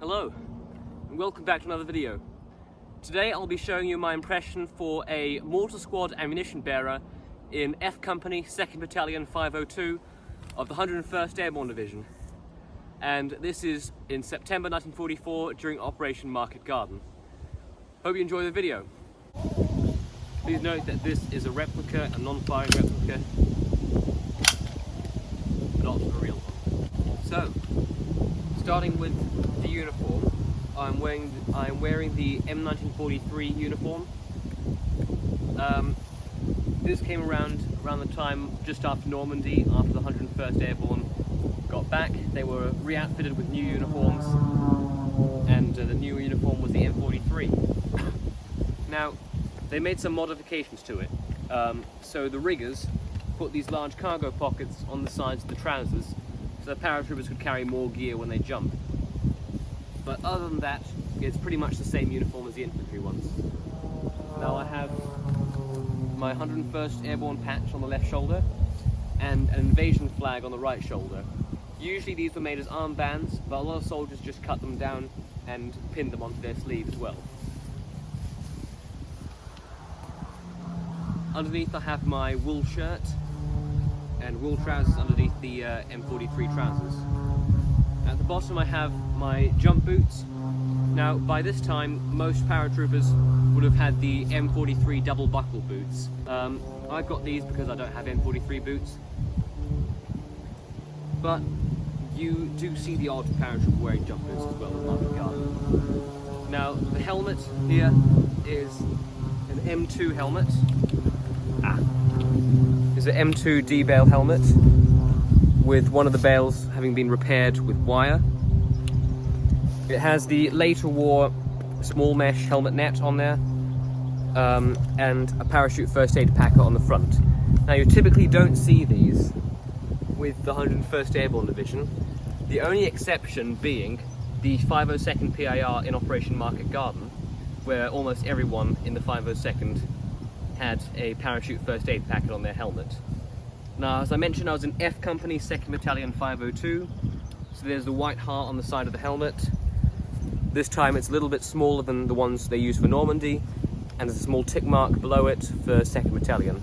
Hello, and welcome back to another video. Today I'll be showing you my impression for a Mortar Squad ammunition bearer in F Company, 2nd Battalion 502 of the 101st Airborne Division. And this is in September 1944 during Operation Market Garden. Hope you enjoy the video. Please note that this is a replica, a non-firing replica, not a real one. So, starting with the uniform, I'm wearing the M1943 uniform. This came around the time just after Normandy, after the 101st Airborne got back. They were re-outfitted with new uniforms, and the new uniform was the M43. Now, they made some modifications to it. So the riggers put these large cargo pockets on the sides of the trousers so the paratroopers could carry more gear when they jump. But other than that, it's pretty much the same uniform as the infantry ones. Now I have my 101st Airborne patch on the left shoulder and an invasion flag on the right shoulder. Usually these were made as armbands, but a lot of soldiers just cut them down and pinned them onto their sleeve as well. Underneath I have my wool shirt and wool trousers underneath the M43 trousers. At the bottom I have my jump boots. Now by this time most paratroopers would have had the M43 double buckle boots. I've got these because I don't have M43 boots. But you do see the odd paratrooper wearing jump boots as well in Market Garden. Now the helmet here is an M2 helmet. Is an M2 D-bail helmet with one of the bails having been repaired with wire. It has the later war small mesh helmet net on there, and a parachute first aid packet on the front. Now you typically don't see these with the 101st Airborne Division, the only exception being the 502nd PIR in Operation Market Garden, where almost everyone in the 502nd had a parachute first aid packet on their helmet. Now, as I mentioned, I was in F Company, 2nd Battalion 502, so there's the white heart on the side of the helmet. This time it's a little bit smaller than the ones they used for Normandy, and there's a small tick mark below it for 2nd Battalion.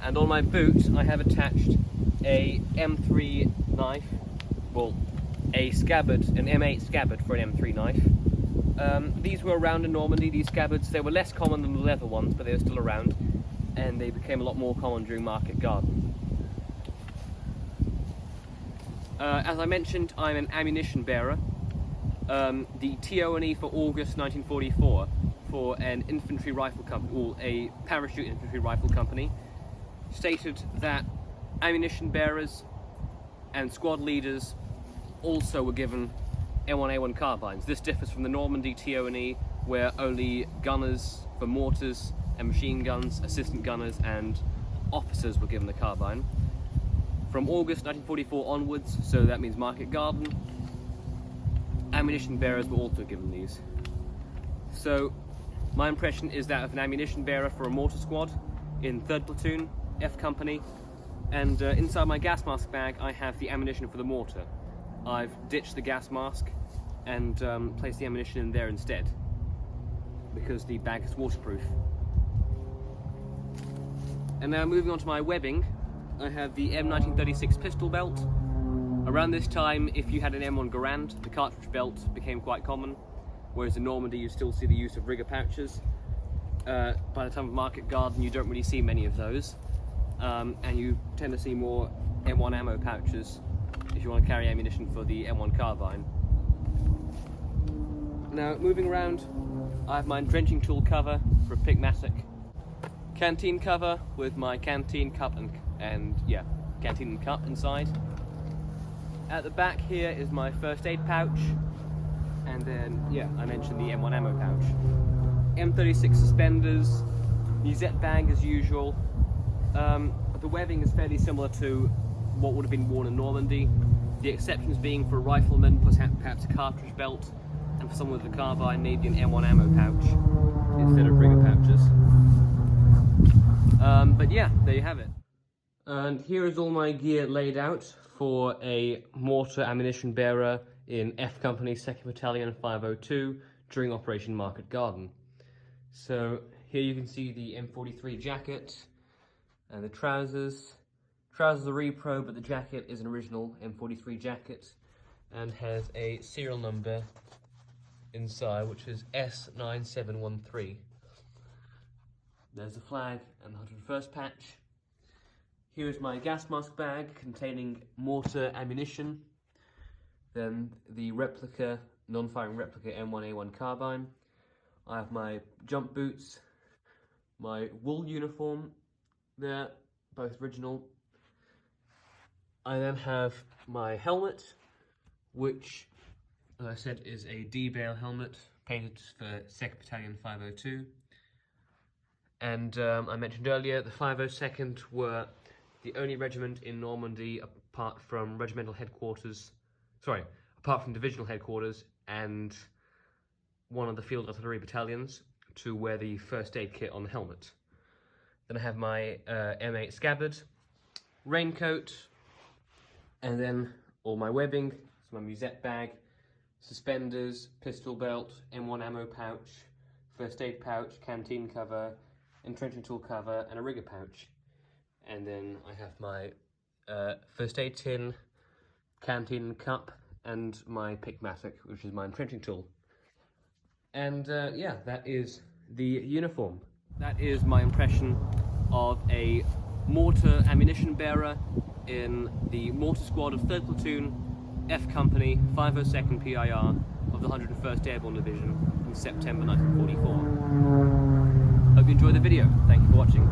And on my boot I have attached a M3 knife, well, a scabbard, an M8 scabbard for an M3 knife. These were around in Normandy, these scabbards. They were less common than the leather ones, but they were still around, and they became a lot more common during Market Garden. As I mentioned, I'm an ammunition bearer. The TO&E for August 1944 for an infantry rifle company, or a parachute infantry rifle company, stated that ammunition bearers and squad leaders also were given M1A1 carbines. This differs from the Normandy TO&E, where only gunners for mortars and machine guns, assistant gunners and officers were given the carbine. From August 1944 onwards, so that means Market Garden, ammunition bearers were also given these. So my impression is that of an ammunition bearer for a mortar squad in 3rd Platoon, F Company, and inside my gas mask bag I have the ammunition for the mortar. I've ditched the gas mask and placed the ammunition in there instead, because the bag is waterproof. And now moving on to my webbing, I have the M1936 pistol belt. Around this time, if you had an M1 Garand, the cartridge belt became quite common, whereas in Normandy you still see the use of rigger pouches. By the time of Market Garden you don't really see many of those, and you tend to see more M1 ammo pouches if you want to carry ammunition for the M1 carbine. Now, moving around, I have my drenching tool cover for a Pigmatic, canteen cover with my canteen cup and canteen and cup inside. At the back here is my first aid pouch, and then I mentioned the M1 ammo pouch. M36 suspenders, musette bag as usual. The webbing is fairly similar to what would have been worn in Normandy, the exceptions being for a rifleman perhaps a cartridge belt, and for someone with a carbine maybe an M1 ammo pouch instead of rigger pouches. But yeah, there you have it. And here is all my gear laid out for a mortar ammunition bearer in F Company 2nd Battalion 502 during Operation Market Garden. So here you can see the M43 jacket and the trousers. Trousers are repro, but the jacket is an original M43 jacket and has a serial number inside, which is S9713. There's the flag and the 101st patch. Here is my gas mask bag containing mortar ammunition, then the replica, non-firing replica M1A1 carbine. I have my jump boots, my wool uniform there, both original. I then have my helmet, which, as I said, is a D-Bale helmet painted for 2nd Battalion 502. And I mentioned earlier, the 502nd were the only regiment in Normandy apart from divisional headquarters and one of the field artillery battalions to wear the first aid kit on the helmet. Then I have my M8 scabbard, raincoat, and then all my webbing, so my musette bag, suspenders, pistol belt, M1 ammo pouch, first aid pouch, canteen cover, entrenching tool cover, and a rigger pouch. And then I have my first aid tin, canteen cup, and my pickmatic, which is my entrenching tool. And yeah, that is the uniform. That is my impression of a mortar ammunition bearer in the mortar squad of 3rd Platoon, F Company, 502nd PIR of the 101st Airborne Division in September 1944. Hope you enjoyed the video. Thank you for watching.